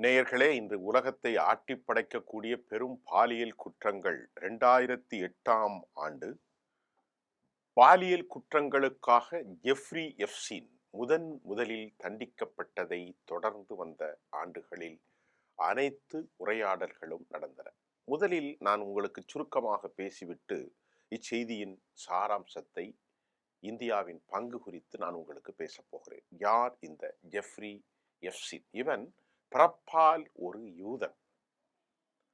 நேயர்களே, இன்று உலகத்தை ஆட்டிப் படைக்கக்கூடிய பெரும் பாலியல் குற்றங்கள் 2008ஆம் ஆண்டு பாலியல் குற்றங்களுக்காக ஜெஃப்ரி எப்ஸ்டீன் முதலில் தண்டிக்கப்பட்டதை தொடர்ந்து வந்த ஆண்டுகளில் அனைத்து உரையாடல்களும் நடந்தன. முதலில் நான் உங்களுக்கு சுருக்கமாக பேசிவிட்டு இச்செய்தியின் சாராம்சத்தை, இந்தியாவின் பங்கு குறித்து நான் உங்களுக்கு பேசப் போகிறேன். யார் இந்த ஜெஃப்ரி எப்ஸ்டீன்? இவன் பிறப்பால் ஒரு யூதன்.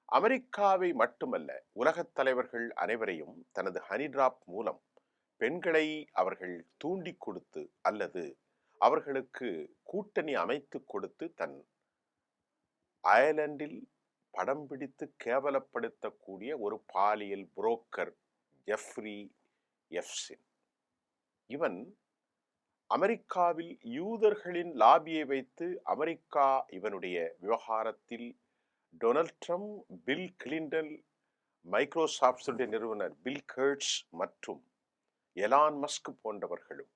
அமெரிக்காவை மட்டுமல்ல, உலகத் தலைவர்கள் அனைவரையும் தனது ஹனி டிராப் மூலம் பெண்களை அவர்கள் தூண்டி கொடுத்து அல்லது அவர்களுக்கு கூட்டணி அமைத்து கொடுத்து தன் அயர்லாந்தில் படம் பிடித்து கேவலப்படுத்தக்கூடிய ஒரு பாலியல் புரோக்கர் ஜெஃப்ரி எப்ஸ்டீன். இவன் அமெரிக்காவில் யூதர்களின் லாபியை வைத்து அமெரிக்கா இவனுடைய விவகாரத்தில் Donald Trump, bill Clinton, Microsoft நிறுவனர் பில் கேட்ஸ் மற்றும் எலான் மஸ்க் போன்றவர்களும்,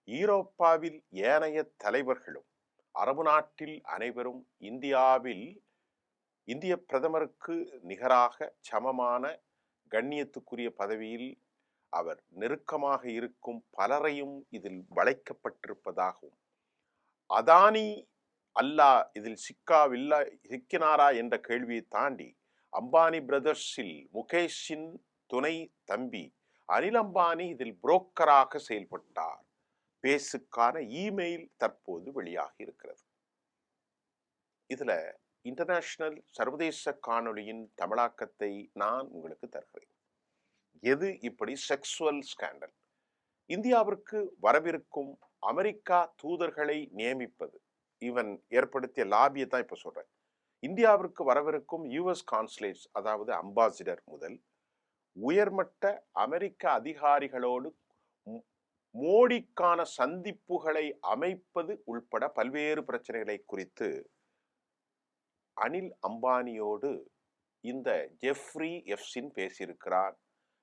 ஈரோப்பாவில் ஏனைய தலைவர்களும், அரபு நாட்டில் அனைவரும், இந்திய பிரதமருக்கு நிகராக சமமான கண்ணியத்துக்குரிய பதவியில் அவர் நெருக்கமாக இருக்கும் பலரையும் இதில் வளைக்கப்பட்டிருப்பதாகவும், அதானி அல்லாஹ் இதில் சிக்கினாரா என்ற கேள்வியை தாண்டி அம்பானி பிரதர்ஸில் முகேஷின் துணை தம்பி அனில் அம்பானி இதில் புரோக்கராக செயல்பட்டார். பேசுக்கான இமெயில் தற்போது வெளியாகி இருக்கிறது. இதுல இன்டர்நேஷனல் சர்வதேச காணொளியின் தமிழாக்கத்தை நான் உங்களுக்கு தருகிறேன். எது இப்படி செக்சுவல் ஸ்கேண்டல்? இந்தியாவிற்கு வரவிருக்கும் அமெரிக்கா தூதர்களை நியமிப்பது, இவன் ஏற்படுத்திய லாபியை தான் இப்ப சொல்றேன். இந்தியாவிற்கு வரவிருக்கும் யுஎஸ் கான்சுலேட்ஸ், அதாவது அம்பாசிடர் முதல் உயர்மட்ட அமெரிக்க அதிகாரிகளோடு மோடிக்கான சந்திப்புகளை அமைப்பது உள்பட பல்வேறு பிரச்சனைகளை குறித்து அனில் அம்பானியோடு இந்த ஜெஃப்ரி எப்ஸ்டீன் பேசியிருக்கிறார்.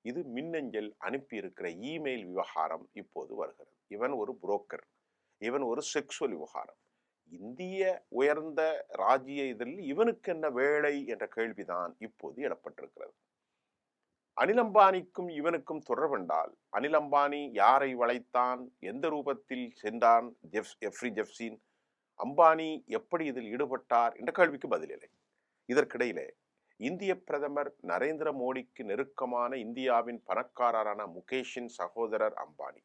இது மின்னஞ்சல் அனுப்பியிருக்கிற இமெயில் விவகாரம் இப்போது வருகிறது. இவன் ஒரு புரோக்கர், இவன் ஒரு செக்சுவல் விவகாரம். இந்திய உயர்ந்த ராஜ்ய இதில் இவனுக்கு என்ன வேலை என்ற கேள்விதான் இப்போது எழப்பட்டிருக்கிறது. அனில் அம்பானிக்கும் இவனுக்கும் தொடர்பென்றால், அனில் அம்பானி யாரை வளைத்தான், எந்த ரூபத்தில் சென்றான் ஜெஃப்ரி எப்ஸ்டீன், அம்பானி எப்படி இதில் ஈடுபட்டார் என்ற கேள்விக்கு பதிலில்லை. இதற்கிடையிலே இந்திய பிரதமர் நரேந்திர மோடிக்கு நெருக்கமான இந்தியாவின் பணக்காரரான முகேஷின் சகோதரர் அம்பானி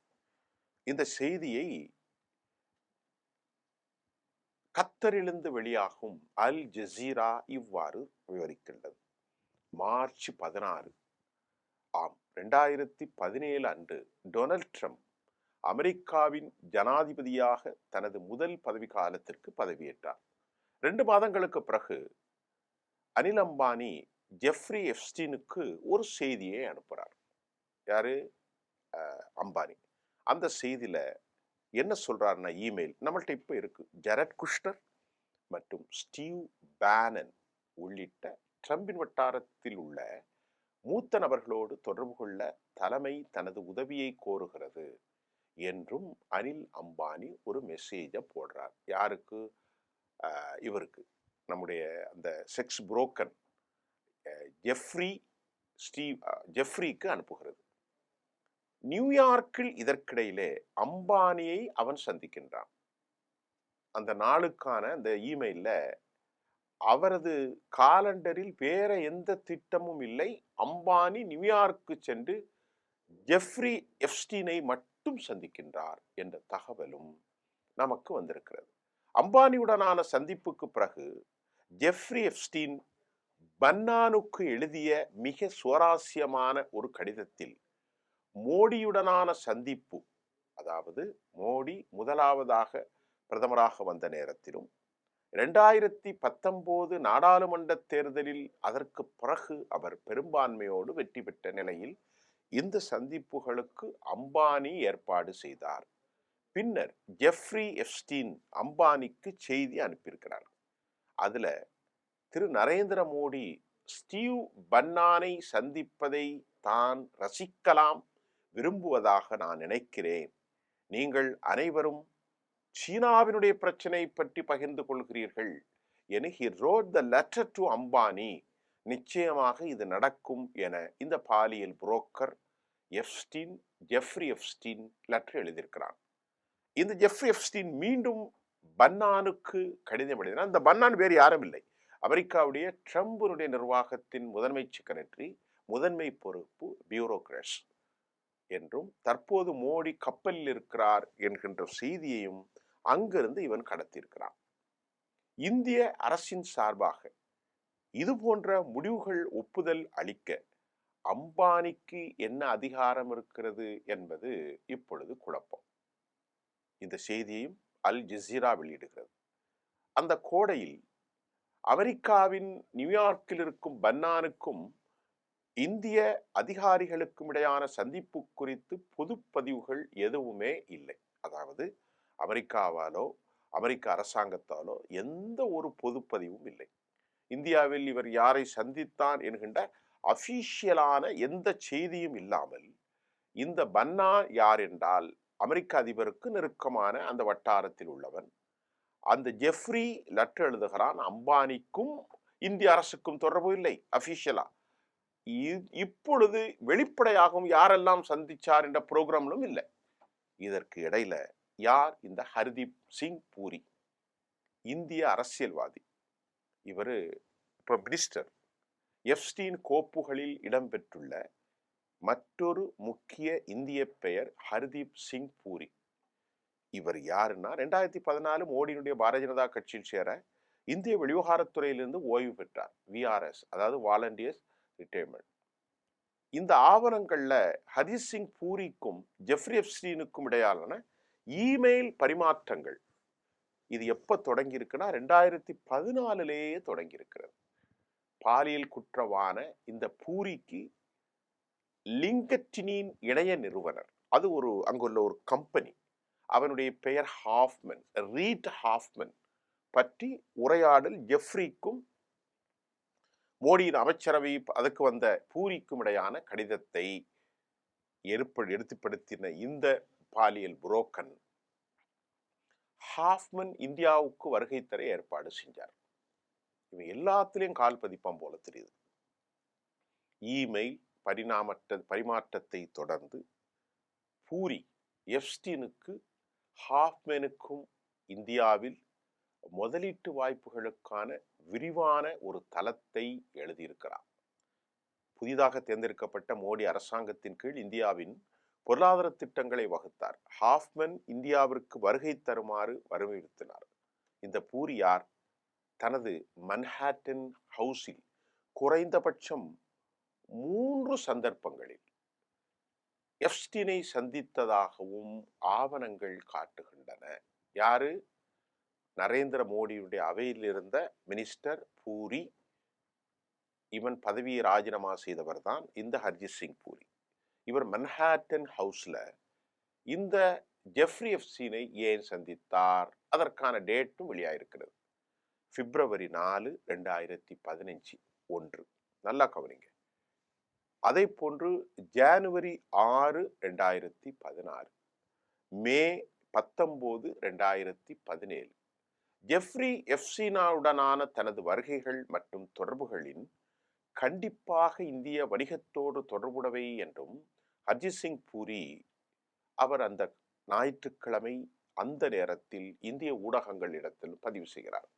இந்த செய்தியை கத்தரிலிருந்து வெளியாகும் அல் ஜசீரா இவ்வாறு விவரிக்கின்றது. மார்ச் 16 2017 அன்று டொனால்ட் ட்ரம்ப் அமெரிக்காவின் ஜனாதிபதியாக தனது முதல் பதவி காலத்திற்கு பதவியேற்றார். 2 மாதங்களுக்கு பிறகு அனில் அம்பானி ஜெஃப்ரி எப்ஸ்டீனுக்கு ஒரு செய்தியை அனுப்புறார். யாரு? அம்பானி. அந்த செய்தியில என்ன சொல்றாருன்னா, இமெயில் நம்மள்ட்ட இப்ப இருக்கு. ஜெரட் குஷ்னர் மற்றும் ஸ்டீவ் பேனன் உள்ளிட்ட ட்ரம்பின் வட்டாரத்தில் உள்ள மூத்த நபர்களோடு தொடர்பு கொள்ள தலைமை தனது உதவியை கோருகிறது என்றும் அனில் அம்பானி ஒரு மெசேஜ போடுறார். யாருக்கு? இவருக்கு, நம்முடைய அந்த செக்ஸ் புரோக்கர் ஜெஃப்ரிக்கு அனுப்புகிறது. நியூயார்க்கில் இதற்கிடையிலே அம்பானியை அவன் சந்திக்கின்றான். அந்த நாளுக்கான அந்த இமெயில்ல அவரது காலண்டரில் வேற எந்த திட்டமும் இல்லை. அம்பானி நியூயார்க்கு சென்று ஜெஃப்ரி எப்ஸ்டீனை மட்டும் சந்திக்கின்றார் என்ற தகவலும் நமக்கு வந்திருக்கிறது. அம்பானியுடனான சந்திப்புக்கு பிறகு ஜெஃப்ரி எப்ஸ்டீன் பன்னானுக்கு எழுதிய மிக சுவாரஸ்யமான ஒரு கடிதத்தில் மோடியுடனான சந்திப்பு, அதாவது மோடி முதலாவதாக பிரதமராக வந்த நேரத்திலும் 2019 நாடாளுமன்ற தேர்தலில் அதற்கு பிறகு அவர் பெரும்பான்மையோடு வெற்றி பெற்ற நிலையில் இந்த சந்திப்புகளுக்கு அம்பானி ஏற்பாடு செய்தார். பின்னர் ஜெஃப்ரி எப்ஸ்டீன் அம்பானிக்கு செய்தி அனுப்பியிருக்கிறார். அதுல திரு நரேந்திர மோடி ஸ்டீவ் பன்னானை சந்திப்பதை தான் ரசிக்கலாம், விரும்புவதாக நான் நினைக்கிறேன். நீங்கள் அனைவரும் சீனாவினுடைய பிரச்சனை பற்றி பகிர்ந்து கொள்கிறீர்கள். என he wrote the letter to Ambani, நிச்சயமாக இது நடக்கும் என இந்த பாலியல் புரோக்கர் ஜெஃப்ரி எப்ஸ்டீன் லெட்டர் எழுதியிருக்கிறான். இந்த ஜெஃப்ரி எப்ஸ்டீன் மீண்டும் பன்னானுக்கு கடிதம் எழுதினார். இந்த பன்னான் வேறு யாரும் இல்லை, அமெரிக்காவுடைய ட்ரம்புடைய நிர்வாகத்தின் முதன்மை செக்ரட்டரி, முதன்மை பொறுப்பு பியூரோக்ராட்ஸ் என்றும், தற்போது மோடி கப்பலில் இருக்கிறார் என்கின்ற செய்தியையும் அங்கிருந்து இவன் கடத்தியிருக்கிறான். இந்திய அரசின் சார்பாக இது போன்ற முடிவுகள் ஒப்புதல் அளிக்க அம்பானிக்கு என்ன அதிகாரம் இருக்கிறது என்பது இப்பொழுது குழப்பம். இந்த செய்தியையும் அல் ஜசீரா வெளியிடுகிறது. அந்த கோடையில் அமெரிக்காவின் நியூயார்க்கில் இருக்கும் பன்னானுக்கும் இந்திய அதிகாரிகளுக்கும் இடையான சந்திப்பு குறித்து பொது பதிவுகள் எதுவுமே இல்லை. அதாவது அமெரிக்காவாலோ அமெரிக்க அரசாங்கத்தாலோ எந்த ஒரு பொதுப்பதிவும் இல்லை. இந்தியாவில் இவர் யாரை சந்தித்தான் என்கின்ற அபிஷியலான எந்த செய்தியும் இல்லாமல், இந்த பன்னா யார் என்றால் அமெரிக்க அதிபருக்கு நெருக்கமான அந்த வட்டாரத்தில் உள்ளவன். அந்த ஜெஃப்ரி லெட்டர் எழுதுகிறான், அம்பானிக்கும் இந்திய அரசுக்கும் தொடர்பு இல்லை அபிஷியலா. இப்பொழுது வெளிப்படையாகவும் யாரெல்லாம் சந்திச்சார் என்ற புரோகிராம்லும் இல்லை. இதற்கு இடையில யார்? இந்த ஹர்தீப் சிங் பூரி, இந்திய அரசியல்வாதி. இவர் இப்போ மினிஸ்டர். எப்ஸ்டீன் கோப்புகளில் இடம்பெற்றுள்ள மற்றொரு முக்கிய இந்திய பெயர் ஹர்தீப் சிங் பூரி. இவர் யாருன்னா 2014 மோடியினுடைய பாரதிய ஜனதா கட்சியில் சேர இந்திய வெளிவிவகாரத்துறையிலிருந்து ஓய்வு பெற்றார். விஆர்எஸ், அதாவது வாலண்டியர்ஸ் ரிட்டையர்மெண்ட். இந்த ஆவணங்கள்ல ஹர்தீப் சிங் பூரிக்கும் ஜெஃப்ரி எப்ஸ்டீனுக்கும் இடையிலான இமெயில் பரிமாற்றங்கள் இது எப்ப தொடங்கி இருக்குன்னா 2014 தொடங்கி இருக்கிறது. பாலியல் குற்றவான இந்த பூரிக்கு லிங்கட்டினின் இணைய நிறுவனர், அது அங்குள்ள ஒரு கம்பெனி, அவனுடைய பெயர் ஹாஃப்மன், ரீட் ஹாஃப்மன் பற்றி உரையாடல் ஜெஃப்ரிக்கும் மோடியின் அமைச்சரவை அதுக்கு வந்த பூரிக்கும் இடையான கடிதத்தை எடுத்துப்படுத்தின இந்த பாலியல் புரோக்கன் ஹாஃப்மன் இந்தியாவுக்கு வருகை தர ஏற்பாடு செஞ்சார். இவன் எல்லாத்திலையும் கால் பதிப்பான் போல தெரியுது. இமெயில் பரிமாற்றத்தை தொடர்ந்து பூரி எப்ஸ்டீனுக்கு ஹாஃப்மேனுக்கும் இந்தியாவில் முதலீட்டு வாய்ப்புகளுக்கான விரிவான ஒரு தளத்தை எழுதியிருக்கிறார். புதிதாக தேர்ந்தெடுக்கப்பட்ட மோடி அரசாங்கத்தின் கீழ் இந்தியாவின் பொருளாதார திட்டங்களை வகுத்தார். ஹாஃப்மன் இந்தியாவிற்கு வருகை தருமாறு வலியுறுத்தினார். இந்த பூரி யார்? தனது மன்ஹாட்டன் ஹவுஸில் குறைந்தபட்சம் 3 சந்தர்ப்பங்களில் எப்ஸ்டீனை சந்தித்ததாகவும் ஆவணங்கள் காட்டுகின்றன. யாரு? நரேந்திர மோடியுடைய அவையில் இருந்த மினிஸ்டர் பூரி. இவன் பதவியை ராஜினாமா செய்தவர் தான் இந்த ஹர்தீப் சிங் பூரி. இவர் மன்ஹாட்டன் ஹவுஸ்ல இந்த ஜெஃப்ரி எப்ஸ்டீனை ஏன் சந்தித்தார்? அதற்கான டேட்டும் வெளியாயிருக்கிறது. பிப்ரவரி 4, 2015 1. நல்லா கவனிங்க. அதே போன்று ஜனவரி 6, 2016, மே 19, 2017 ஜெஃப்ரி எப்ஸ்டீனுடனான தனது வருகைகள் மற்றும் தொடர்புகளின் கண்டிப்பாக இந்திய வணிகத்தோடு தொடர்புடையவை என்றும் ஹர்தீப் சிங் பூரி அவர் அந்த ஞாயிற்றுக்கிழமை அந்த நேரத்தில் இந்திய ஊடகங்களிடத்தில் பதிவு செய்கிறார்.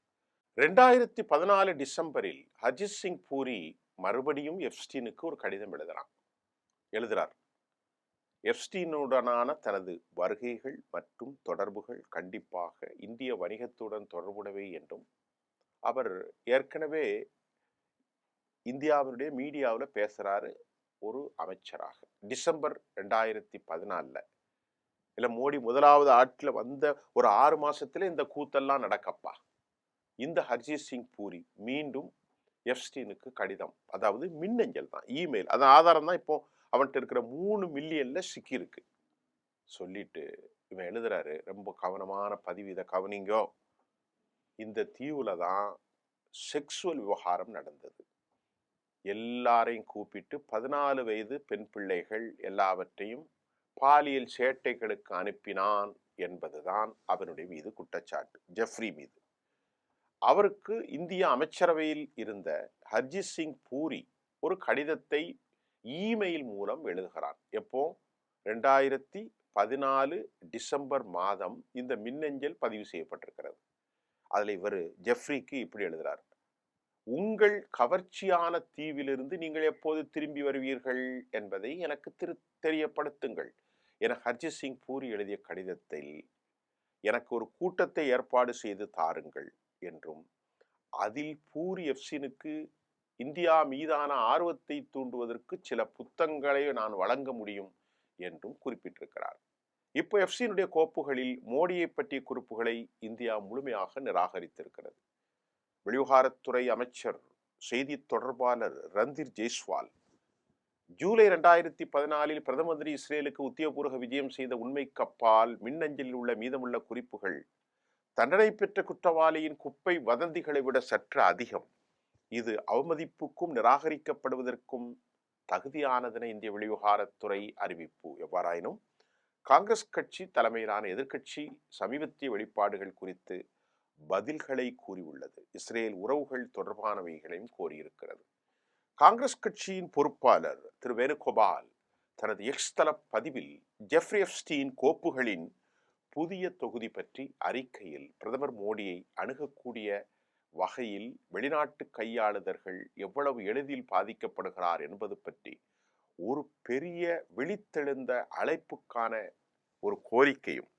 2014 டிசம்பரில் ஹர்தீப் சிங் பூரி மறுபடியும் எப்ஸ்டீனுக்கு ஒரு கடிதம் எழுதுகிறார். எப்ஸ்டீனுடனான தனது வருகைகள் மற்றும் தொடர்புகள் கண்டிப்பாக இந்திய வணிகத்துடன் தொடர்புடையவை என்றும், அவர் ஏற்கனவே இந்தியாவுடைய மீடியாவில் பேசுறாரு ஒரு அமைச்சராக. டிசம்பர் 2014 இல்ல மோடி முதலாவது ஆட்சியில் வந்த ஒரு 6 மாசத்துல இந்த கூத்தெல்லாம் நடக்கப்பா. இந்த ஹர்தீப் சிங் பூரி மீண்டும் எப்ஸ்டீனுக்கு கடிதம், அதாவது மின்னஞ்சல் தான், இமெயில், அது ஆதாரம் தான் இப்போ அவன்கிட்ட இருக்கிற 3 மில்லியன்ல சிக்கி இருக்கு. சொல்லிட்டு இவன் எழுதுறாரு, ரொம்ப கவனமான பதிவு, இதை கவனிங்கோ. இந்த தீவுல தான் செக்ஸுவல் விவகாரம் நடந்தது. எல்லாரையும் கூப்பிட்டு 14 வயது பெண் பிள்ளைகள் எல்லாவற்றையும் பாலியல் சேட்டைகளுக்கு அனுப்பினான் என்பதுதான் அவனுடைய மீது குற்றச்சாட்டு, ஜெஃப்ரி மீது. அவருக்கு இந்திய அமைச்சரவையில் இருந்த ஹர்ஜித் சிங் பூரி ஒரு கடிதத்தை இமெயில் மூலம் எழுதுகிறார். எப்போ? 2014 டிசம்பர் மாதம் இந்த மின்னஞ்சல் பதிவு செய்யப்பட்டிருக்கிறது. அதுல இவர் ஜெஃப்ரிக்கு இப்படி எழுதுறார்: உங்கள் கவர்ச்சியான தீவிலிருந்து நீங்கள் எப்போது திரும்பி வருவீர்கள் என்பதை எனக்கு தெரியப்படுத்துங்கள் என ஹர்ஜித் சிங் பூரி எழுதிய கடிதத்தில் எனக்கு ஒரு கூட்டத்தை ஏற்பாடு செய்து தாருங்கள் என்றும், அதில் பூரி எஃப்சினுக்கு இந்தியா மீதான ஆர்வத்தை தூண்டுவதற்கு சில புத்தகங்களை நான் வழங்க முடியும் என்றும் குறிப்பிட்டிருக்கிறார். இப்போ எஃப்சினுடைய கோப்புகளில் மோடியை பற்றிய குறிப்புகளை இந்தியா முழுமையாக நிராகரித்திருக்கிறது. வெளிவிவகாரத்துறை அமைச்சர் செய்தி தொடர்பாளர் ரந்தீர் ஜெய்ஸ்வால் ஜூலை 2014 பிரதம மந்திரி இஸ்ரேலுக்கு உத்தியோகபூர்வ விஜயம் செய்த உண்மைக்கு அப்பால் மின்னஞ்சலில் உள்ள மீதமுள்ள குறிப்புகள் தண்டனை பெற்ற குற்றவாளியின் குப்பை வதந்திகளை விட சற்று அதிகம். இது அவமதிப்புக்கும் நிராகரிக்கப்படுவதற்கும் தகுதியானதென இந்திய வெளிவிவகாரத்துறை அறிவிப்பு. எவ்வாறாயினும் காங்கிரஸ் கட்சி தலைமையிலான எதிர்க்கட்சி சமீபத்திய வெளிப்பாடுகள் குறித்து பதில்களை கூறியுள்ளது. இஸ்ரேல் உறவுகள் தொடர்பானவைகளையும் கோரியிருக்கிறது. காங்கிரஸ் கட்சியின் பொறுப்பாளர் திரு வேணுகோபால் தனது எக்ஸ் தள பதிவில் ஜெஃப்ரி எப்ஸ்டீன் கோப்புகளின் புதிய தொகுதி பற்றி அறிக்கையில் பிரதமர் மோடியை அணுகக்கூடிய வகையில் வெளிநாட்டு கையாளுதர்கள் எவ்வளவு எளிதில் பாதிக்கப்படுகிறார் என்பது பற்றி ஒரு பெரிய விழித்தெழுந்த அழைப்புக்கான ஒரு கோரிக்கையும்,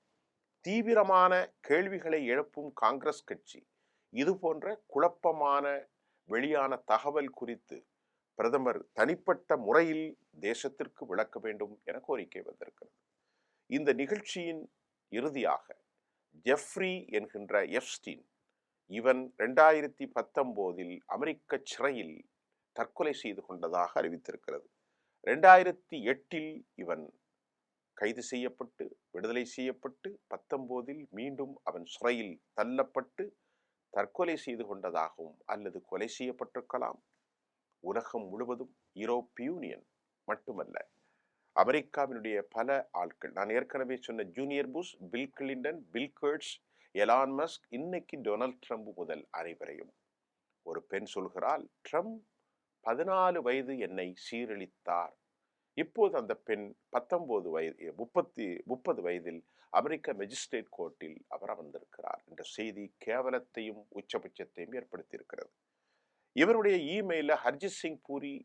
தீவிரமான கேள்விகளை எழுப்பும் காங்கிரஸ் கட்சி இது போன்ற குழப்பமான வெளியான தகவல் குறித்து பிரதமர் தனிப்பட்ட முறையில் தேசத்திற்கு விளக்க வேண்டும் என கோரிக்கை வந்திருக்கிறது. இந்த நிகழ்ச்சியின் இறுதியாக ஜெஃப்ரி என்கின்ற எப்ஸ்டீன் இவன் 2019 அமெரிக்க சிறையில் தற்கொலை செய்து கொண்டதாக அறிவித்திருக்கிறது. 2008 இவன் கைது செய்யப்பட்டு விடுதலை செய்யப்பட்டு 19 மீண்டும் அவன் சிறையில் தள்ளப்பட்டு தற்கொலை செய்து கொண்டதாகவும் அல்லது கொலை செய்யப்பட்டிருக்கலாம். உலகம் முழுவதும் யூரோப்பிய யூனியன் மட்டுமல்ல, அமெரிக்காவினுடைய பல ஆட்கள், நான் ஏற்கனவே சொன்ன junior Bush, Bill Clinton, Bill Gates, Elon Musk, இன்னைக்கு டொனால்ட் ட்ரம்ப் முதல் அனைவரையும் ஒரு பெண் சொல்கிறாள், ட்ரம்ப் 14 வயது என்னை சீரழித்தார். இப்போது அந்த பெண் 19 வயது 30 வயதில் அமெரிக்க மெஜிஸ்ட்ரேட் கோர்ட்டில் அவர் அமர்ந்திருக்கிறார் என்ற செய்தி கேவலத்தையும் உச்சபட்சத்தையும் ஏற்படுத்தியிருக்கிறது. இவருடைய இமெயில ஹர்ஜித் சிங் பூரி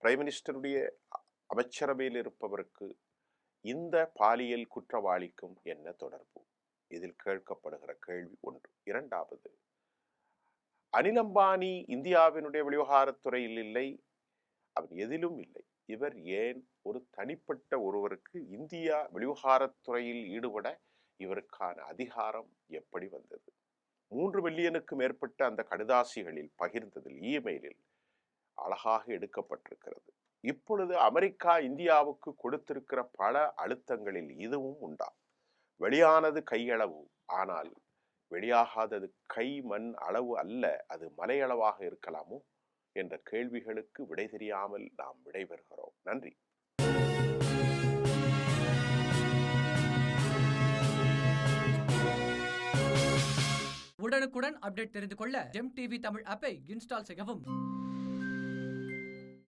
பிரைம் மினிஸ்டருடைய அமைச்சரவையில் இருப்பவருக்கு இந்த பாலியல் குற்றவாளிக்கும் என்ன தொடர்பு? இதில் கேட்கப்படுகிற கேள்வி ஒன்று. இரண்டாவது, அனில் அம்பானி இந்தியாவினுடைய வெளிவிவகாரத்துறையில் இல்லை, அவர் எதிலும் இல்லை. இவர் ஏன் ஒரு தனிப்பட்ட ஒருவருக்கு இந்தியா வெளிவிவகாரத்துறையில் ஈடுபட இவருக்கான அதிகாரம் எப்படி வந்தது? 3 மில்லியனுக்கு மேற்பட்ட அந்த கடிதாசிகளில் பகிர்ந்ததில் இமெயிலில் அழகாக எடுக்கப்பட்டிருக்கிறது. இப்பொழுது அமெரிக்கா இந்தியாவுக்கு கொடுத்திருக்கிற பல அழுத்தங்களில் இதுவும் உண்டா? வெளியானது கையளவு, ஆனால் வெளியாகாதது கை மண் அளவு அல்ல, அது மலையளவாக இருக்கலாமோ என்ற கேள்விகளுக்கு விடை தெரியாமல் நாம் விடைபெறுகிறோம். நன்றி. உடனுக்குடன் அப்டேட் தெரிந்து கொள்ள ஜெம் டிவி தமிழ் ஆப்பை இன்ஸ்டால் செய்யவும்.